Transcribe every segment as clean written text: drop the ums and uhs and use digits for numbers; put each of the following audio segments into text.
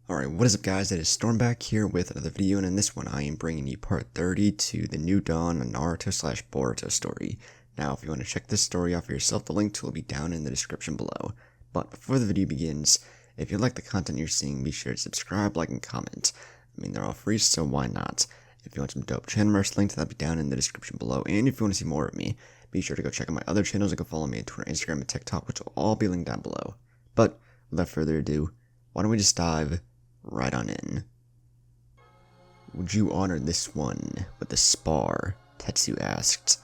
Alright, what is up guys, it is Storm back here with another video, and in this one I am bringing you part 30 to the New Dawn Naruto / Boruto story. Now if you want to check this story out for yourself, the link to it will be down in the description below. But before the video begins, if you like the content you're seeing, be sure to subscribe, like, and comment. I mean, they're all free, so why not? If you want some dope channel merch links, that'll be down in the description below, and if you want to see more of me, be sure to go check out my other channels and go follow me on Twitter, Instagram, and TikTok, which will all be linked down below. But without further ado, why don't we just dive right on in. Would you honor this one with a spar? Tetsu asked.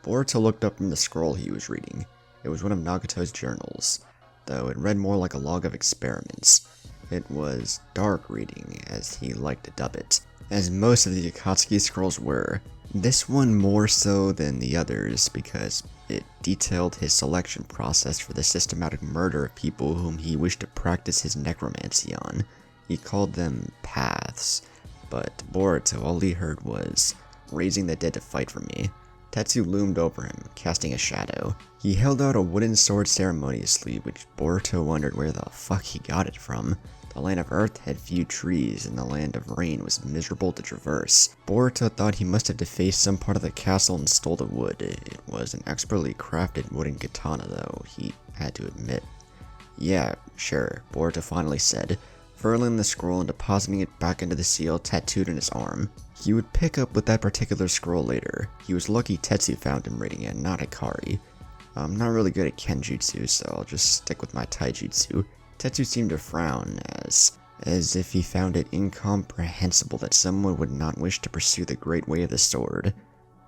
Boruto looked up from the scroll he was reading. It was one of Nagato's journals, though it read more like a log of experiments. It was dark reading, as he liked to dub it, as most of the Akatsuki scrolls were. This one more so than the others because it detailed his selection process for the systematic murder of people whom he wished to practice his necromancy on. He called them paths, but Boruto, all he heard was, "Raising the dead to fight for me." Tetsu loomed over him, casting a shadow. He held out a wooden sword ceremoniously, which Boruto wondered where the fuck he got it from. The land of Earth had few trees, and the land of Rain was miserable to traverse. Boruto thought he must have defaced some part of the castle and stole the wood. It was an expertly crafted wooden katana, though, he had to admit. "Yeah, sure," Boruto finally said, furling the scroll and depositing it back into the seal tattooed on his arm. He would pick up with that particular scroll later. He was lucky Tetsu found him reading it, not Hikari. "I'm not really good at kenjutsu, so I'll just stick with my taijutsu." Tetsu seemed to frown, as if he found it incomprehensible that someone would not wish to pursue the great way of the sword.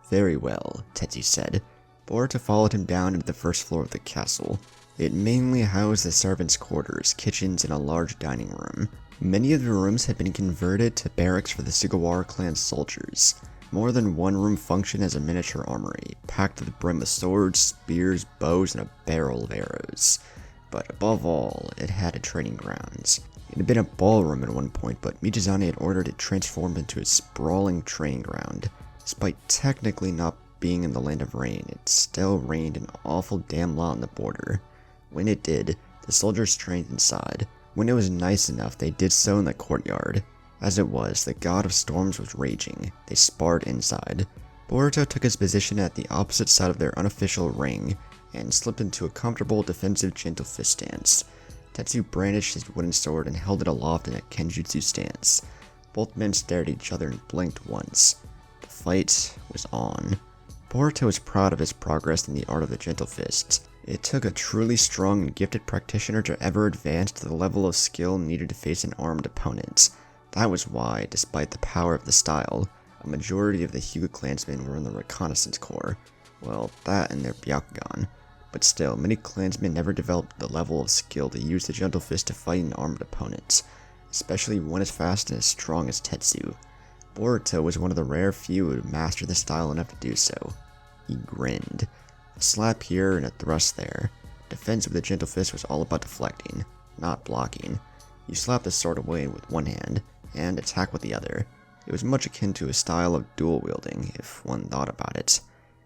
"Very well," Tetsu said. Boruto followed him down into the first floor of the castle. It mainly housed the servants' quarters, kitchens, and a large dining room. Many of the rooms had been converted to barracks for the Sugawara clan's soldiers. More than one room functioned as a miniature armory, packed to the brim with swords, spears, bows, and a barrel of arrows. But above all, it had a training grounds. It had been a ballroom at one point, but Michizane had ordered it transformed into a sprawling training ground. Despite technically not being in the land of Rain, it still rained an awful damn lot on the border. When it did, the soldiers trained inside. When it was nice enough, they did so in the courtyard. As it was, the god of storms was raging. They sparred inside. Boruto took his position at the opposite side of their unofficial ring, and slipped into a comfortable defensive gentle fist stance. Tetsu brandished his wooden sword and held it aloft in a kenjutsu stance. Both men stared at each other and blinked once. The fight was on. Boruto was proud of his progress in the art of the gentle fist. It took a truly strong and gifted practitioner to ever advance to the level of skill needed to face an armed opponent. That was why, despite the power of the style, a majority of the Hyuga clansmen were in the reconnaissance corps. Well, that and their Byakugan. But still, many clansmen never developed the level of skill to use the gentle fist to fight an armed opponent, especially one as fast and as strong as Tetsu. Boruto was one of the rare few who mastered the style enough to do so. He grinned. A slap here and a thrust there. Defense with the gentle fist was all about deflecting, not blocking. You slap the sword away with one hand, and attack with the other. It was much akin to a style of dual wielding, if one thought about it.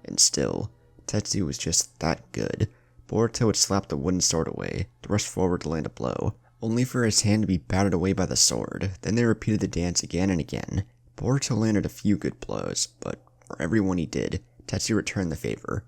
And still, Tetsu was just that good. Boruto would slap the wooden sword away, thrust forward to land a blow, only for his hand to be battered away by the sword. Then they repeated the dance again and again. Boruto landed a few good blows, but for every one he did, Tetsu returned the favor.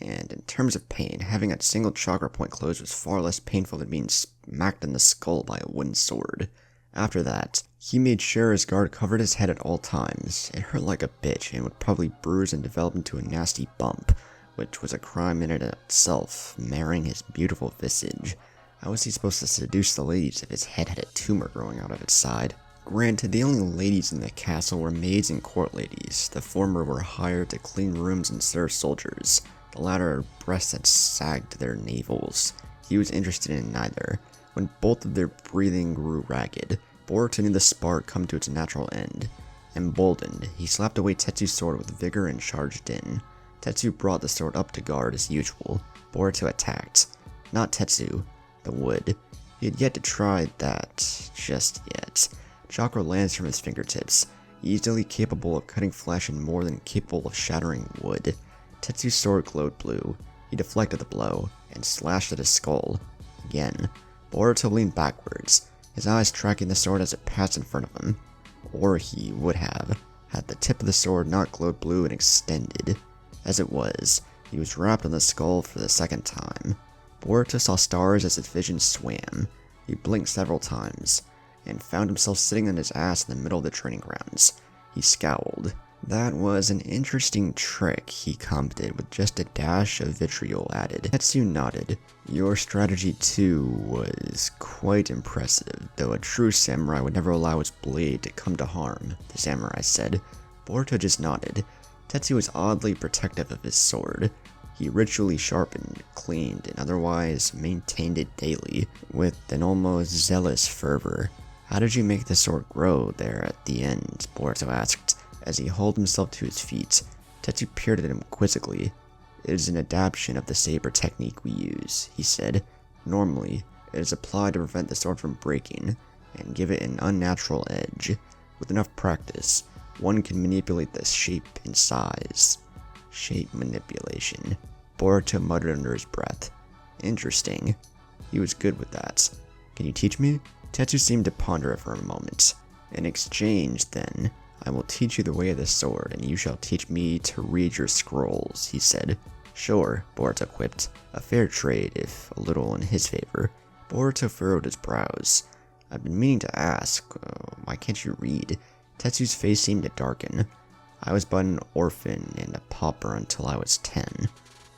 And in terms of pain, having that single chakra point closed was far less painful than being smacked in the skull by a wooden sword. After that, he made sure his guard covered his head at all times. It hurt like a bitch and would probably bruise and develop into a nasty bump, which was a crime in and of itself, marring his beautiful visage. How was he supposed to seduce the ladies if his head had a tumor growing out of its side? Granted, the only ladies in the castle were maids and court ladies. The former were hired to clean rooms and serve soldiers. The latter had breasts that sagged to their navels. He was interested in neither. When both of their breathing grew ragged, Boruto knew the spar had come to its natural end. Emboldened, he slapped away Tetsu's sword with vigor and charged in. Tetsu brought the sword up to guard as usual. Boruto attacked. Not Tetsu, the wood. He had yet to try that just yet. Chakra lands from his fingertips, easily capable of cutting flesh and more than capable of shattering wood. Tetsu's sword glowed blue. He deflected the blow, and slashed at his skull. Again. Boruto leaned backwards. his eyes tracking the sword as it passed in front of him. Or he would have, had the tip of the sword not glowed blue and extended. As it was, he was wrapped on the skull for the second time. Boruto saw stars as his vision swam. He blinked several times, and found himself sitting on his ass in the middle of the training grounds. He scowled. That was an interesting trick, he commented with just a dash of vitriol added. Tetsu nodded. Your strategy too was quite impressive, though a true samurai would never allow his blade to come to harm, the samurai said. Boruto just nodded. Tetsu was oddly protective of his sword. He ritually sharpened, cleaned, and otherwise maintained it daily, with an almost zealous fervor. How did you make the sword grow there at the end? Boruto asked. As he hauled himself to his feet, Tetsu peered at him quizzically. It is an adaptation of the saber technique we use, he said. Normally, it is applied to prevent the sword from breaking, and give it an unnatural edge. With enough practice, one can manipulate the shape and size. Shape manipulation. Boruto muttered under his breath. Interesting. He was good with that. Can you teach me? Tetsu seemed to ponder it for a moment. In exchange, then, I will teach you the way of the sword, and you shall teach me to read your scrolls, he said. Sure, Boruto quipped. A fair trade, if a little in his favor. Boruto furrowed his brows. I've been meaning to ask, why can't you read? Tetsu's face seemed to darken. I was but an orphan and a pauper until I was 10.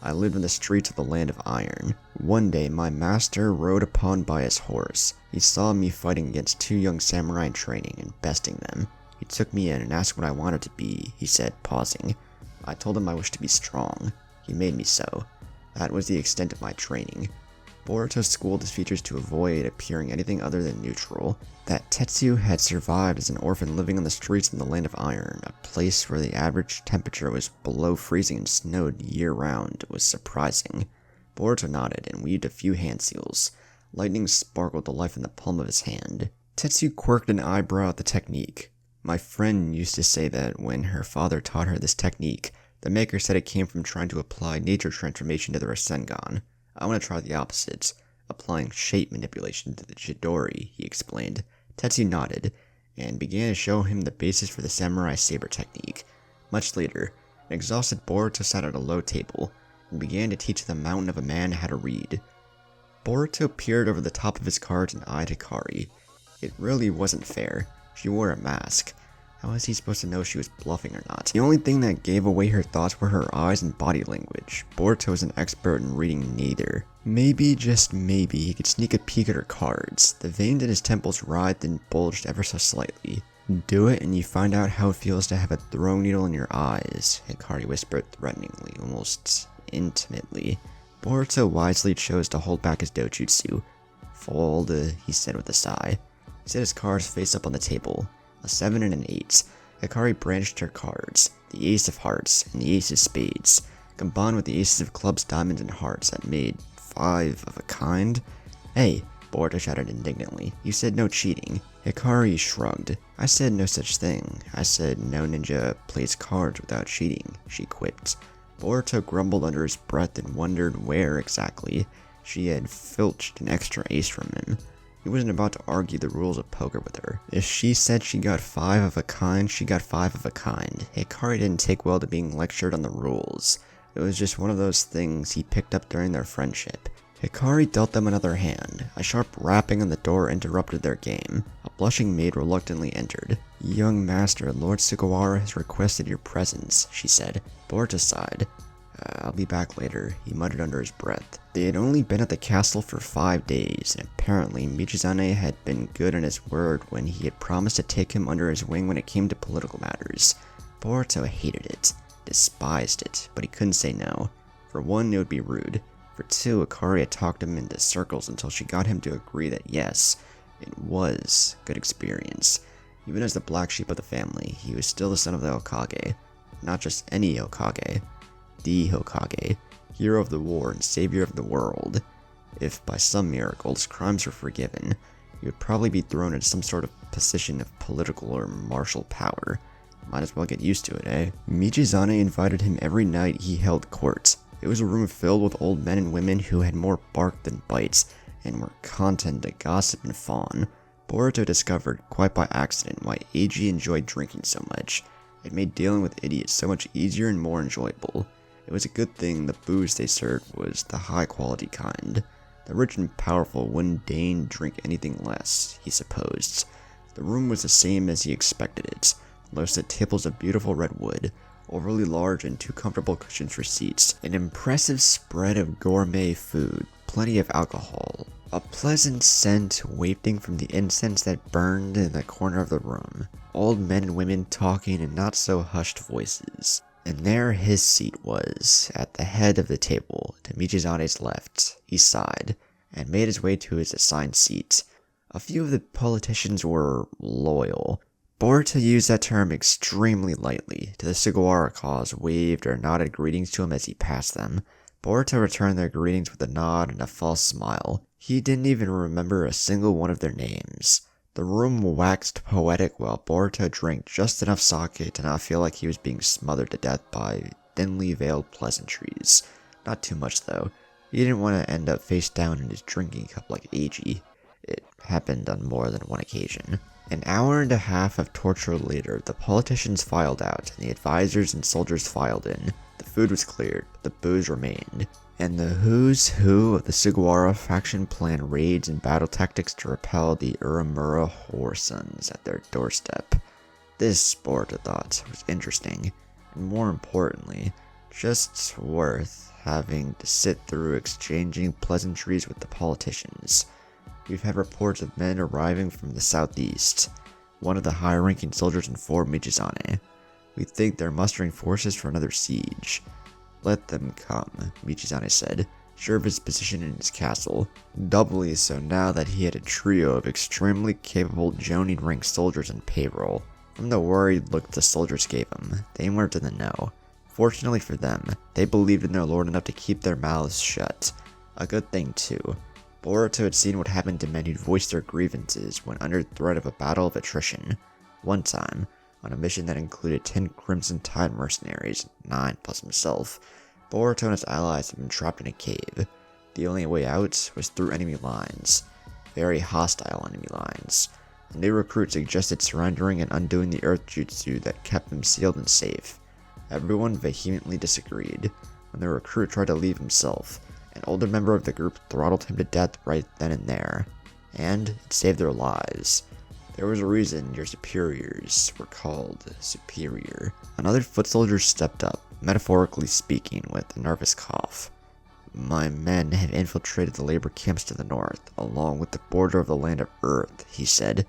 I lived in the streets of the land of iron. One day my master rode upon by his horse. He saw me fighting against 2 young samurai in training and besting them. He took me in and asked what I wanted to be, he said, pausing. I told him I wished to be strong. He made me so. That was the extent of my training. Boruto schooled his features to avoid appearing anything other than neutral. That Tetsu had survived as an orphan living on the streets in the land of iron, a place where the average temperature was below freezing and snowed year-round, was surprising. Boruto nodded and weaved a few hand seals. Lightning sparkled to life in the palm of his hand. Tetsu quirked an eyebrow at the technique. My friend used to say that when her father taught her this technique, the maker said it came from trying to apply nature transformation to the Rasengan. I want to try the opposite, applying shape manipulation to the Chidori, he explained. Tetsu nodded, and began to show him the basis for the samurai saber technique. Much later, an exhausted Boruto sat at a low table, and began to teach the mountain of a man how to read. Boruto peered over the top of his cards and eyed Hikari. It really wasn't fair. She wore a mask. How was he supposed to know she was bluffing or not? The only thing that gave away her thoughts were her eyes and body language. Boruto was an expert in reading neither. Maybe, just maybe, he could sneak a peek at her cards. The veins in his temples writhed and bulged ever so slightly. Do it and you find out how it feels to have a throwing needle in your eyes, Hikari whispered threateningly, almost intimately. Boruto wisely chose to hold back his dojutsu. Fold, he said with a sigh. He set his cards face up on the table. A 7 and an 8. Hikari branched her cards, the ace of hearts and the ace of spades, combined with the aces of clubs, diamonds, and hearts that made 5 of a kind. Hey, Boruto shouted indignantly, you said no cheating. Hikari shrugged. I said no such thing. I said no ninja plays cards without cheating, she quipped. Boruto grumbled under his breath and wondered where exactly she had filched an extra ace from him. He wasn't about to argue the rules of poker with her. If she said she got 5 of a kind, she got 5 of a kind. Hikari didn't take well to being lectured on the rules. It was just one of those things he picked up during their friendship. Hikari dealt them another hand. A sharp rapping on the door interrupted their game. A blushing maid reluctantly entered. Young master, Lord Sugawara has requested your presence, she said. Boruto sighed. I'll be back later, he muttered under his breath. They had only been at the castle for 5 days, and apparently Michizane had been good on his word when he had promised to take him under his wing when it came to political matters. Boruto hated it, despised it, but he couldn't say no. For one, it would be rude. For two, Hikari had talked him into circles until she got him to agree that yes, it was good experience. Even as the black sheep of the family, he was still the son of the Hokage. Not just any Hokage. The Hokage, hero of the war and savior of the world. If by some miracle his crimes were forgiven, he would probably be thrown into some sort of position of political or martial power. Might as well get used to it, eh? Michizane invited him every night he held court. It was a room filled with old men and women who had more bark than bites, and were content to gossip and fawn. Boruto discovered, quite by accident, why Eiji enjoyed drinking so much. It made dealing with idiots so much easier and more enjoyable. It was a good thing the booze they served was the high quality kind. The rich and powerful wouldn't deign drink anything less, he supposed. The room was the same as he expected it. Low set tables of beautiful red wood, overly large and too comfortable cushions for seats, an impressive spread of gourmet food, plenty of alcohol, a pleasant scent wafting from the incense that burned in the corner of the room, old men and women talking in not so hushed voices. And there his seat was, at the head of the table, to Michizane's left. He sighed, and made his way to his assigned seat. A few of the politicians were loyal. Boruto used that term extremely lightly. To the Sugawara cause, waved or nodded greetings to him as he passed them. Boruto returned their greetings with a nod and a false smile. He didn't even remember a single one of their names. The room waxed poetic while Boruto drank just enough sake to not feel like he was being smothered to death by thinly veiled pleasantries. Not too much though. He didn't want to end up face down in his drinking cup like Eiji. It happened on more than one occasion. An hour and a half of torture later, the politicians filed out, and the advisors and soldiers filed in. The food was cleared, but the booze remained. And the who's who of the Sugawara faction planned raids and battle tactics to repel the Uramura whoresons at their doorstep. This, Boruto thought, was interesting, and more importantly, just worth having to sit through exchanging pleasantries with the politicians. We've had reports of men arriving from the southeast. One of the high-ranking soldiers informed Michizane. We think they're mustering forces for another siege. Let them come, Michizane said, sure of his position in his castle, doubly so now that he had a trio of extremely capable Jonin rank soldiers on payroll. From the worried look the soldiers gave him, they weren't in the know. Fortunately for them, they believed in their lord enough to keep their mouths shut. A good thing too. Boruto had seen what happened to men who'd voiced their grievances when under threat of a battle of attrition. One time, on a mission that included 10 Crimson Tide mercenaries, 9 plus himself, Boruto and his allies had been trapped in a cave. The only way out was through enemy lines. Very hostile enemy lines. A new recruit suggested surrendering and undoing the earth jutsu that kept them sealed and safe. Everyone vehemently disagreed. When the recruit tried to leave himself, an older member of the group throttled him to death right then and there. And it saved their lives. There was a reason your superiors were called superior. Another foot soldier stepped up, metaphorically speaking, with a nervous cough. My men have infiltrated the labor camps to the north, along with the border of the land of Earth, he said.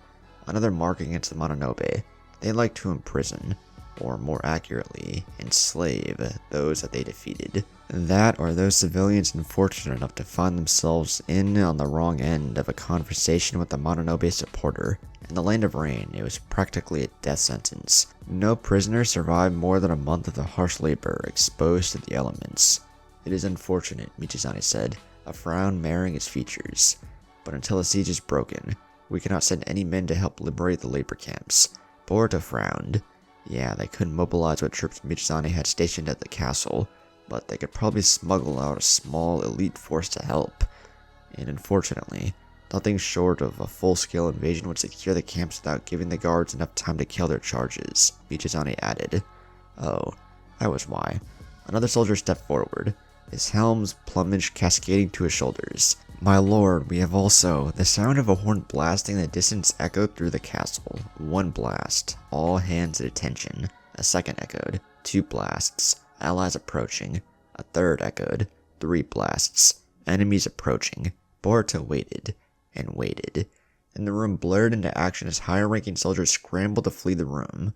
Another mark against the Mononobe. They like to imprison, or more accurately, enslave those that they defeated. That or those civilians unfortunate enough to find themselves in on the wrong end of a conversation with a Mononobe supporter. In the Land of Rain, it was practically a death sentence. No prisoner survived more than a month of the harsh labor exposed to the elements. It is unfortunate, Michizane said, a frown marring his features. But until the siege is broken, we cannot send any men to help liberate the labor camps. Boruto frowned. Yeah, they couldn't mobilize what troops Michizane had stationed at the castle, but they could probably smuggle out a small elite force to help. And unfortunately, nothing short of a full-scale invasion would secure the camps without giving the guards enough time to kill their charges, Michizane added. Oh, that was why. Another soldier stepped forward, his helm's plumage cascading to his shoulders. My lord, we have also... The sound of a horn blasting in the distance echoed through the castle. One blast, all hands at attention. A second echoed, 2 blasts, allies approaching. A third echoed, 3 blasts, enemies approaching. Boruto waited, and waited. Then the room blurred into action as higher-ranking soldiers scrambled to flee the room,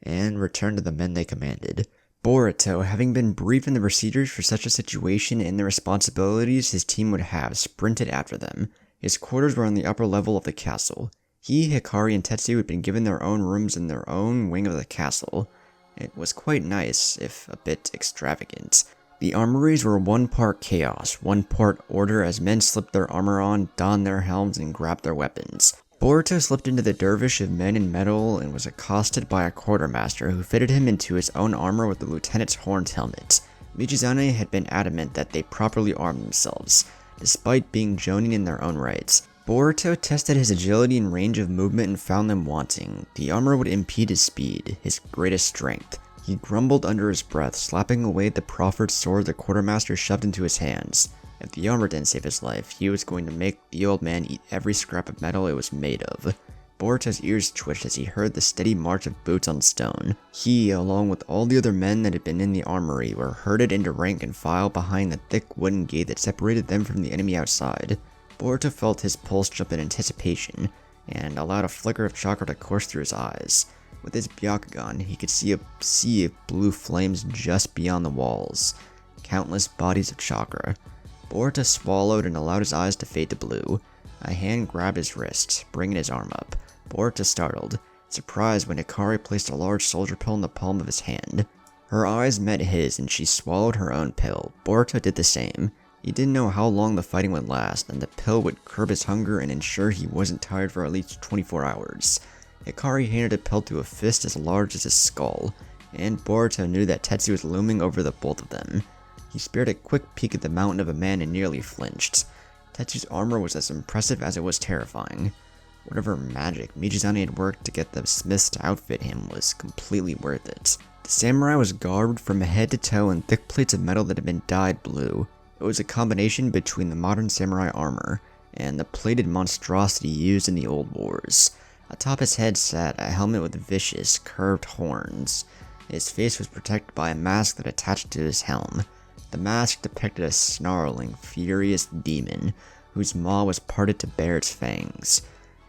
and return to the men they commanded. Boruto, having been briefed in the procedures for such a situation and the responsibilities his team would have, sprinted after them. His quarters were on the upper level of the castle. He, Hikari, and Tetsu had been given their own rooms in their own wing of the castle. It was quite nice, if a bit extravagant. The armories were 1 part chaos, 1 part order as men slipped their armor on, donned their helms, and grabbed their weapons. Boruto slipped into the dervish of men in metal and was accosted by a quartermaster who fitted him into his own armor with the lieutenant's horned helmet. Michizane had been adamant that they properly arm themselves, despite being jonin in their own rights. Boruto tested his agility and range of movement and found them wanting. The armor would impede his speed, his greatest strength. He grumbled under his breath, slapping away the proffered sword the quartermaster shoved into his hands. If the armor didn't save his life, he was going to make the old man eat every scrap of metal it was made of. Boruto's ears twitched as he heard the steady march of boots on stone. He, along with all the other men that had been in the armory, were herded into rank and file behind the thick wooden gate that separated them from the enemy outside. Boruto felt his pulse jump in anticipation, and allowed a flicker of chakra to course through his eyes. With his Byakugan, he could see a sea of blue flames just beyond the walls. Countless bodies of chakra. Boruto swallowed and allowed his eyes to fade to blue. A hand grabbed his wrist, bringing his arm up. Boruto startled, surprised when Hikari placed a large soldier pill in the palm of his hand. Her eyes met his and she swallowed her own pill. Boruto did the same. He didn't know how long the fighting would last, and the pill would curb his hunger and ensure he wasn't tired for at least 24 hours. Hikari handed a pill to a fist as large as his skull, and Boruto knew that Tetsu was looming over the both of them. He spared a quick peek at the mountain of a man and nearly flinched. Tetsu's armor was as impressive as it was terrifying. Whatever magic Mijizane had worked to get the smiths to outfit him was completely worth it. The samurai was garbed from head to toe in thick plates of metal that had been dyed blue. It was a combination between the modern samurai armor and the plated monstrosity used in the old wars. Atop his head sat a helmet with vicious, curved horns. His face was protected by a mask that attached to his helm. The mask depicted a snarling, furious demon, whose maw was parted to bare its fangs.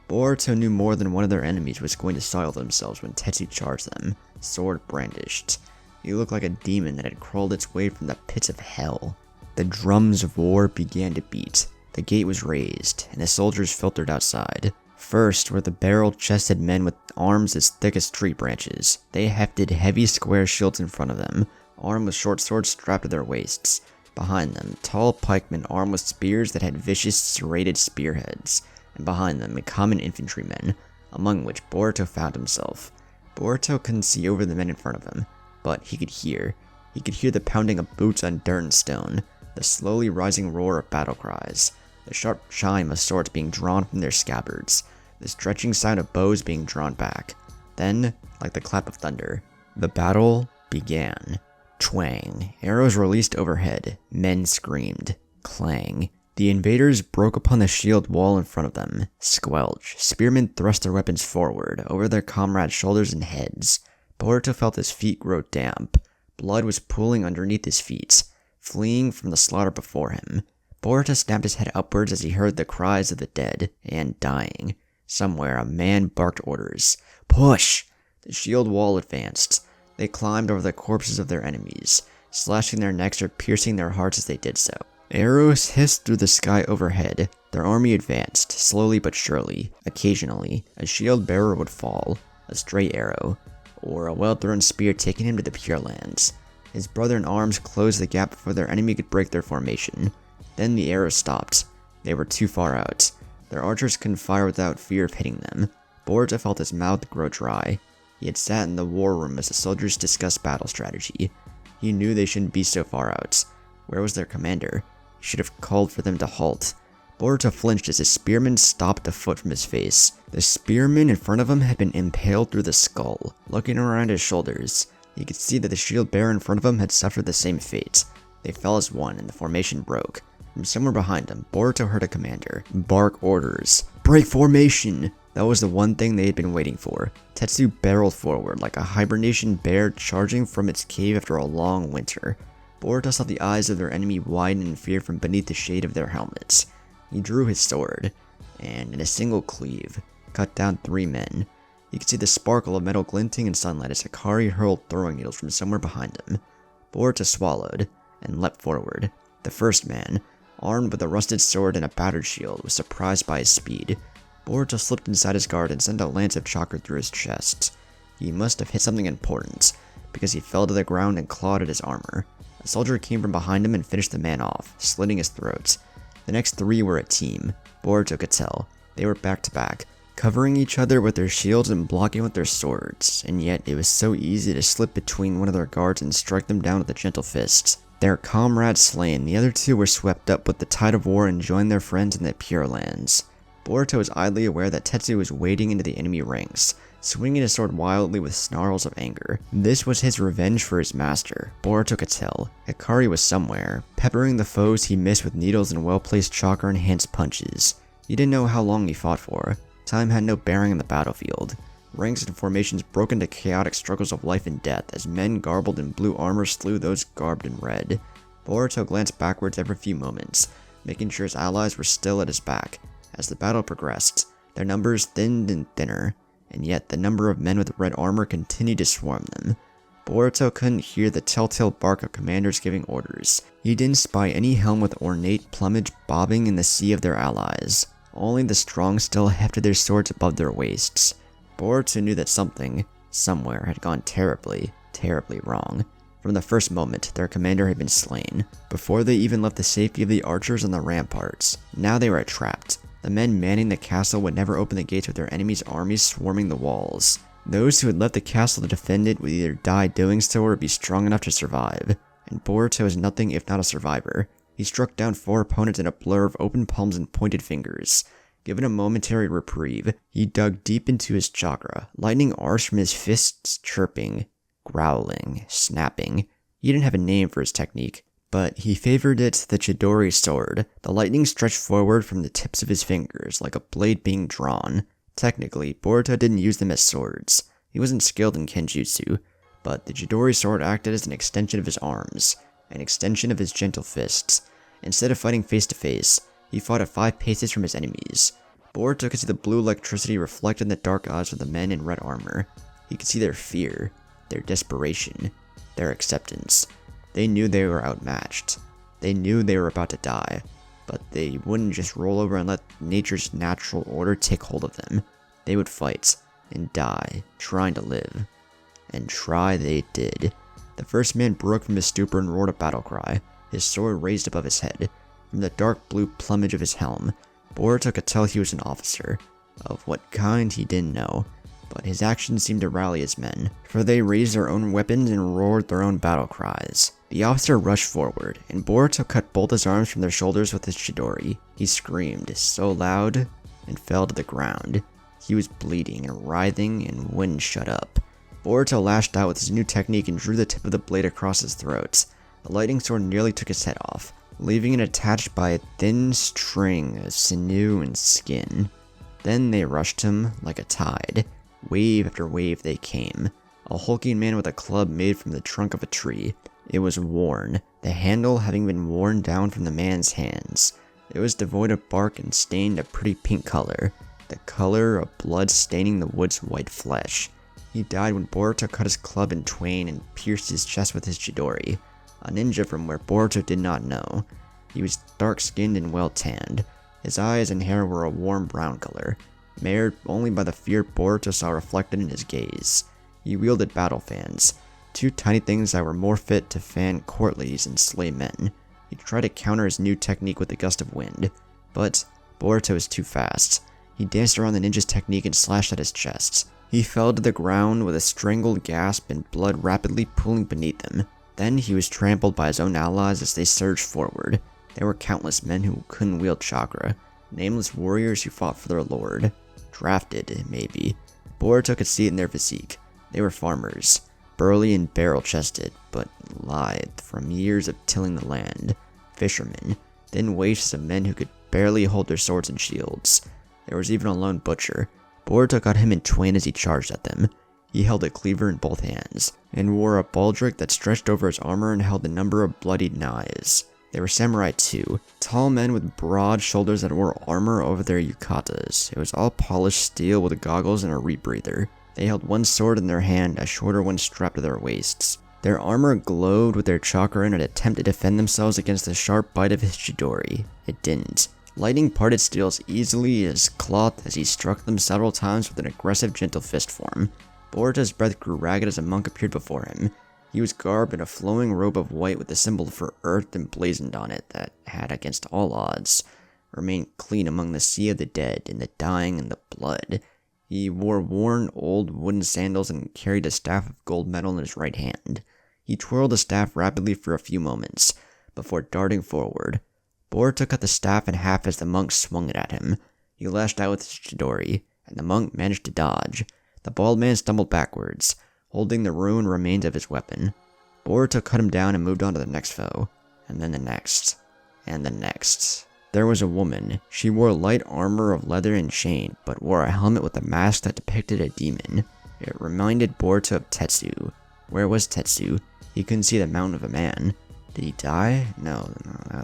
Boruto knew more than one of their enemies was going to soil themselves when Tetsu charged them, sword brandished. He looked like a demon that had crawled its way from the pits of hell. The drums of war began to beat. The gate was raised, and the soldiers filtered outside. First were the barrel-chested men with arms as thick as tree branches. They hefted heavy square shields in front of them, armed with short swords strapped to their waists. Behind them, tall pikemen armed with spears that had vicious, serrated spearheads. And behind them, common infantrymen, among which Boruto found himself. Boruto couldn't see over the men in front of him, but he could hear. He could hear the pounding of boots on dirt and stone, the slowly rising roar of battle cries, the sharp chime of swords being drawn from their scabbards, the stretching sound of bows being drawn back. Then, like the clap of thunder, the battle began. Twang. Arrows released overhead. Men screamed. Clang. The invaders broke upon the shield wall in front of them. Squelch. Spearmen thrust their weapons forward, over their comrades' shoulders and heads. Boruto felt his feet grow damp. Blood was pooling underneath his feet, fleeing from the slaughter before him. Boruto snapped his head upwards as he heard the cries of the dead and dying. Somewhere, a man barked orders. Push! The shield wall advanced. They climbed over the corpses of their enemies, slashing their necks or piercing their hearts as they did so. Arrows hissed through the sky overhead. Their army advanced, slowly but surely. Occasionally, a shield bearer would fall, a stray arrow, or a well-thrown spear taking him to the Pure Lands. His brother in arms closed the gap before their enemy could break their formation. Then the arrows stopped. They were too far out. Their archers couldn't fire without fear of hitting them. Boruto felt his mouth grow dry. He had sat in the war room as the soldiers discussed battle strategy. He knew they shouldn't be so far out. Where was their commander? He should have called for them to halt. Boruto flinched as his spearman stopped a foot from his face. The spearman in front of him had been impaled through the skull. Looking around his shoulders, he could see that the shield bearer in front of him had suffered the same fate. They fell as one and the formation broke. From somewhere behind him, Boruto heard a commander bark orders. Break formation! That was the one thing they had been waiting for. Tetsu barreled forward like a hibernation bear charging from its cave after a long winter. Boruto saw the eyes of their enemy widen in fear from beneath the shade of their helmets. He drew his sword, and in a single cleave, cut down 3 men. You could see the sparkle of metal glinting in sunlight as Hikari hurled throwing needles from somewhere behind him. Boruto swallowed, and leapt forward. The first man, armed with a rusted sword and a battered shield, was surprised by his speed. Boruto slipped inside his guard and sent a lance of chakra through his chest. He must have hit something important, because he fell to the ground and clawed at his armor. A soldier came from behind him and finished the man off, slitting his throat. The next 3 were a team. Boruto could tell. They were back to back, covering each other with their shields and blocking with their swords, and yet it was so easy to slip between one of their guards and strike them down with a gentle fist. Their comrades slain, the other 2 were swept up with the tide of war and joined their friends in the Pure Lands. Boruto was idly aware that Tetsu was wading into the enemy ranks, swinging his sword wildly with snarls of anger. This was his revenge for his master. Boruto could tell. Hikari was somewhere, peppering the foes he missed with needles and well-placed chakra-enhanced punches. He didn't know how long he fought for. Time had no bearing on the battlefield. Ranks and formations broke into chaotic struggles of life and death as men garbled in blue armor slew those garbed in red. Boruto glanced backwards every few moments, making sure his allies were still at his back. As the battle progressed, their numbers thinned and thinner, and yet the number of men with red armor continued to swarm them. Boruto couldn't hear the telltale bark of commanders giving orders. He didn't spy any helm with ornate plumage bobbing in the sea of their allies. Only the strong still hefted their swords above their waists. Boruto knew that something, somewhere, had gone terribly, terribly wrong. From the first moment, their commander had been slain, before they even left the safety of the archers on the ramparts. Now they were trapped. The men manning the castle would never open the gates with their enemy's armies swarming the walls. Those who had left the castle to defend it would either die doing so or be strong enough to survive. And Boruto was nothing if not a survivor. He struck down 4 opponents in a blur of open palms and pointed fingers. Given a momentary reprieve, he dug deep into his chakra, lightning arched from his fists, chirping, growling, snapping. He didn't have a name for his technique, but he favored it the Chidori sword. The lightning stretched forward from the tips of his fingers like a blade being drawn. Technically, Boruto didn't use them as swords. He wasn't skilled in kenjutsu, but the Chidori sword acted as an extension of his arms, an extension of his gentle fists. Instead of fighting face to face, he fought at 5 paces from his enemies. Boruto could see the blue electricity reflected in the dark eyes of the men in red armor. He could see their fear, their desperation, their acceptance. They knew they were outmatched. They knew they were about to die, but they wouldn't just roll over and let nature's natural order take hold of them. They would fight and die, trying to live. And try they did. The first man broke from his stupor and roared a battle cry, his sword raised above his head. From the dark blue plumage of his helm, Boruto could tell he was an officer. Of what kind he didn't know, but his actions seemed to rally his men, for they raised their own weapons and roared their own battle cries. The officer rushed forward, and Boruto cut both his arms from their shoulders with his Chidori. He screamed so loud and fell to the ground. He was bleeding and writhing and wouldn't shut up. Boruto lashed out with his new technique and drew the tip of the blade across his throat. The lightning sword nearly took his head off, leaving it attached by a thin string of sinew and skin. Then they rushed him like a tide. Wave after wave they came. A hulking man with a club made from the trunk of a tree. It was worn, the handle having been worn down from the man's hands. It was devoid of bark and stained a pretty pink color, the color of blood staining the wood's white flesh. He died when Boruto cut his club in twain and pierced his chest with his Chidori. A ninja from where Boruto did not know. He was dark-skinned and well-tanned. His eyes and hair were a warm brown color, marred only by the fear Boruto saw reflected in his gaze. He wielded battle fans, 2 tiny things that were more fit to fan courtlies and slay men. He tried to counter his new technique with a gust of wind, but Boruto was too fast. He danced around the ninja's technique and slashed at his chest. He fell to the ground with a strangled gasp and blood rapidly pooling beneath him. Then he was trampled by his own allies as they surged forward. There were countless men who couldn't wield chakra, nameless warriors who fought for their lord. Drafted, maybe. Boruto could see it in their physique. They were farmers, burly and barrel-chested, but lithe from years of tilling the land. Fishermen, thin wastes of men who could barely hold their swords and shields. There was even a lone butcher. Boruto cut him in twain as he charged at them. He held a cleaver in both hands, and wore a baldric that stretched over his armor and held a number of bloodied knives. They were samurai too, tall men with broad shoulders that wore armor over their yukatas. It was all polished steel with goggles and a rebreather. They held one sword in their hand, a shorter one strapped to their waists. Their armor glowed with their chakra in an attempt to defend themselves against the sharp bite of his Chidori. It didn't. Lightning parted steel as easily as cloth as he struck them several times with an aggressive gentle fist form. Boruto's breath grew ragged as a monk appeared before him. He was garbed in a flowing robe of white with the symbol for earth emblazoned on it that had, against all odds, remained clean among the sea of the dead and the dying and the blood. He wore worn old wooden sandals and carried a staff of gold metal in his right hand. He twirled the staff rapidly for a few moments, before darting forward. Boruto cut the staff in half as the monk swung it at him. He lashed out with his Chidori, and the monk managed to dodge. The bald man stumbled backwards, holding the ruined remains of his weapon. Boruto cut him down and moved on to the next foe, and then the next, and the next. There was a woman. She wore light armor of leather and chain, but wore a helmet with a mask that depicted a demon. It reminded Boruto of Tetsu. Where was Tetsu? He couldn't see the mountain of a man. Did he die? No,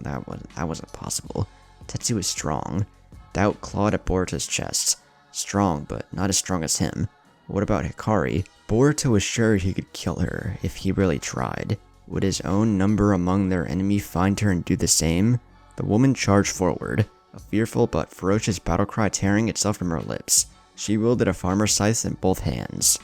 that wasn't possible. Tetsu was strong. Doubt clawed at Boruto's chest. Strong, but not as strong as him. What about Hikari? Boruto was sure he could kill her if he really tried. Would his own number among their enemy find her and do the same? The woman charged forward, a fearful but ferocious battle cry tearing itself from her lips. She wielded a farmer's scythe in both hands.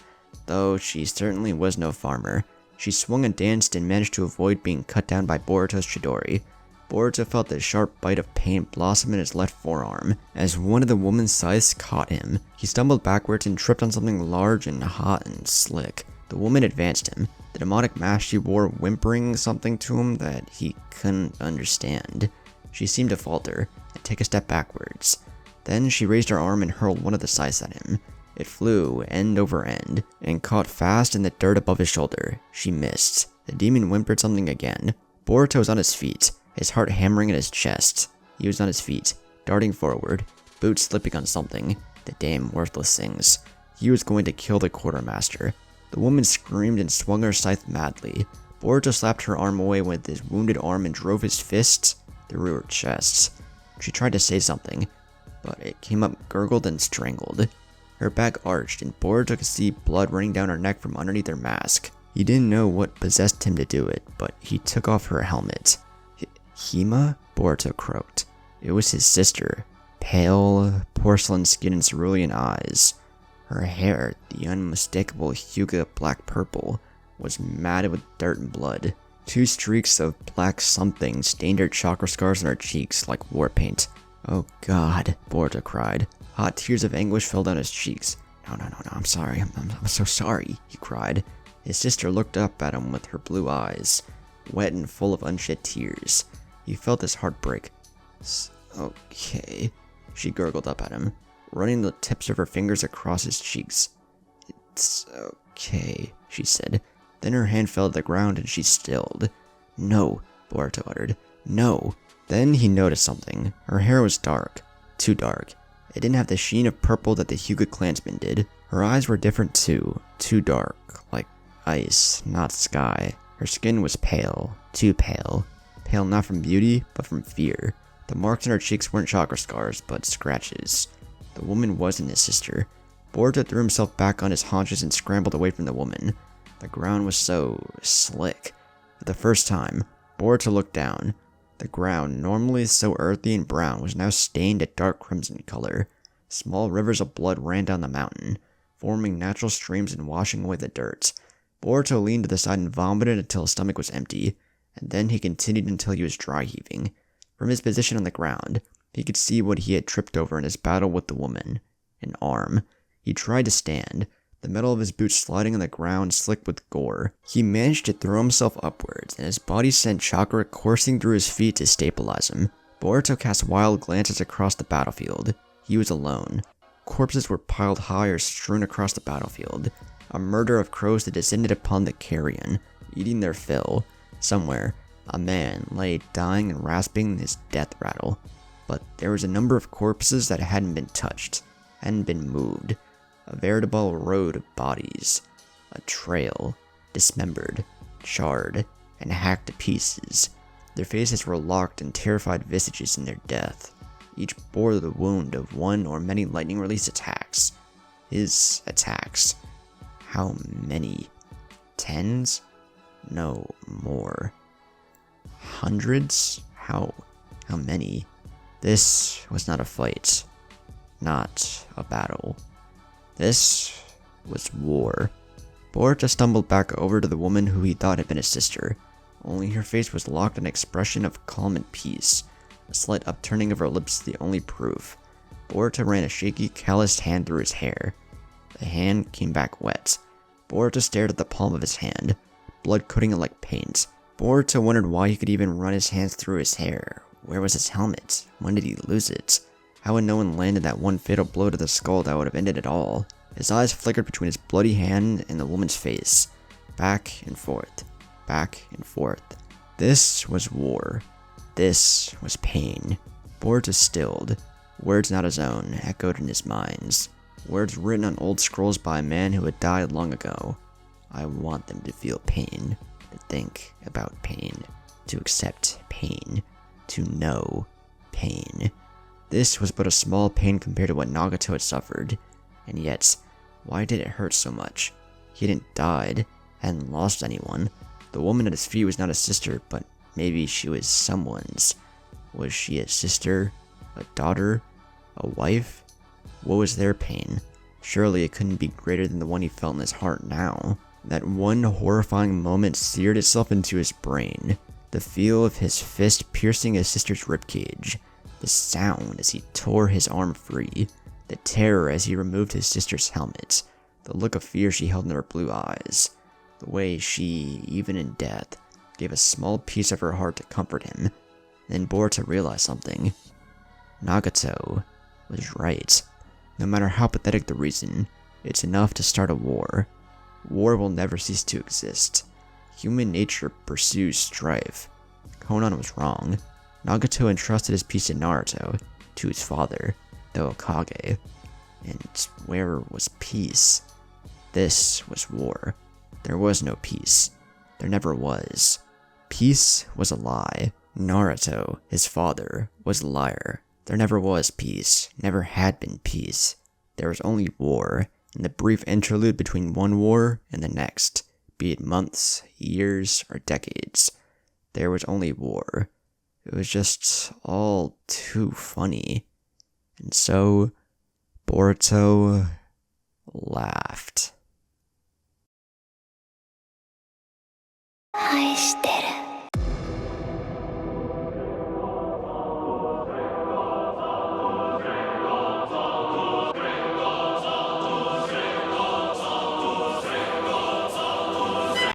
Though she certainly was no farmer. She swung and danced and managed to avoid being cut down by Boruto's Chidori. Boruto felt the sharp bite of pain blossom in his left forearm as one of the woman's scythes caught him. He stumbled backwards and tripped on something large and hot and slick. The woman advanced him, the demonic mask she wore whimpering something to him that he couldn't understand. She seemed to falter and take a step backwards. Then she raised her arm and hurled one of the scythes at him. It flew end over end and caught fast in the dirt above his shoulder. She missed. The demon whimpered something again. Boruto was on his feet, his heart hammering in his chest. He was on his feet, darting forward, boots slipping on something. The damn worthless things. He was going to kill the quartermaster. The woman screamed and swung her scythe madly. Boruto slapped her arm away with his wounded arm and drove his fists through her chest. She tried to say something, but it came up gurgled and strangled. Her back arched and Boruto could see blood running down her neck from underneath her mask. He didn't know what possessed him to do it, but he took off her helmet. Hima? Boruto croaked. It was his sister. Pale, porcelain skin and cerulean eyes. Her hair, the unmistakable Hyuga black-purple, was matted with dirt and blood. 2 streaks of black something stained her chakra scars on her cheeks like war paint. Oh god, Boruto cried. Hot tears of anguish fell down his cheeks. No, I'm sorry. I'm so sorry, he cried. His sister looked up at him with her blue eyes, wet and full of unshed tears. He felt his heart break. "It's okay," she gurgled up at him, running the tips of her fingers across his cheeks. "It's okay," she said. Then her hand fell to the ground and she stilled. "No," Boruto uttered. "No." Then he noticed something. Her hair was dark. Too dark. It didn't have the sheen of purple that the Hyuga clansmen did. Her eyes were different too. Too dark. Like ice, not sky. Her skin was pale. Too pale. Pale not from beauty, but from fear. The marks on her cheeks weren't chakra scars, but scratches. The woman wasn't his sister. Boruto threw himself back on his haunches and scrambled away from the woman. The ground was so slick. For the first time, Boruto looked down. The ground, normally so earthy and brown, was now stained a dark crimson color. Small rivers of blood ran down the mountain, forming natural streams and washing away the dirt. Boruto leaned to the side and vomited until his stomach was empty, and then he continued until he was dry heaving. From his position on the ground, he could see what he had tripped over in his battle with the woman. An arm. He tried to stand, the metal of his boots sliding on the ground slick with gore. He managed to throw himself upwards, and his body sent chakra coursing through his feet to stabilize him. Boruto cast wild glances across the battlefield. He was alone. Corpses were piled high or strewn across the battlefield. A murder of crows that descended upon the carrion, eating their fill. Somewhere, a man lay dying and rasping his death rattle. But there was a number of corpses that hadn't been touched, hadn't been moved. A veritable road of bodies. A trail, dismembered, charred, and hacked to pieces. Their faces were locked in terrified visages in their death. Each bore the wound of one or many lightning-released attacks. His attacks. How many? Tens? No, more. Hundreds? How many? This was not a fight. Not a battle. This was war. Boruto stumbled back over to the woman who he thought had been his sister. Only her face was locked in an expression of calm and peace. A slight upturning of her lips the only proof. Boruto ran a shaky, calloused hand through his hair. The hand came back wet. Boruto stared at the palm of his hand, blood coating it like paint. Boruto wondered why he could even run his hands through his hair. Where was his helmet? When did he lose it? How had no one landed that one fatal blow to the skull that would have ended it all? His eyes flickered between his bloody hand and the woman's face. Back and forth. Back and forth. This was war. This was pain. Boruto stilled. Words not his own echoed in his mind. Words written on old scrolls by a man who had died long ago. I want them to feel pain, to think about pain, to accept pain, to know pain. This was but a small pain compared to what Nagato had suffered, and yet, why did it hurt so much? He hadn't died, hadn't lost anyone. The woman at his feet was not his sister, but maybe she was someone's. Was she a sister? A daughter? A wife? What was their pain? Surely it couldn't be greater than the one he felt in his heart now. That one horrifying moment seared itself into his brain. The feel of his fist piercing his sister's ribcage. The sound as he tore his arm free. The terror as he removed his sister's helmet. The look of fear she held in her blue eyes. The way she, even in death, gave a small piece of her heart to comfort him. Then Boruto realized something. Nagato was right. No matter how pathetic the reason, it's enough to start a war. War will never cease to exist. Human nature pursues strife. Konan was wrong. Nagato entrusted his peace to Naruto, to his father, the Hokage. And where was peace? This was war. There was no peace. There never was. Peace was a lie. Naruto, his father, was a liar. There never was peace. Never had been peace. There was only war, and the brief interlude between one war and the next, be it months, years, or decades. There was only war. It was just all too funny. And so, Boruto laughed. 愛してる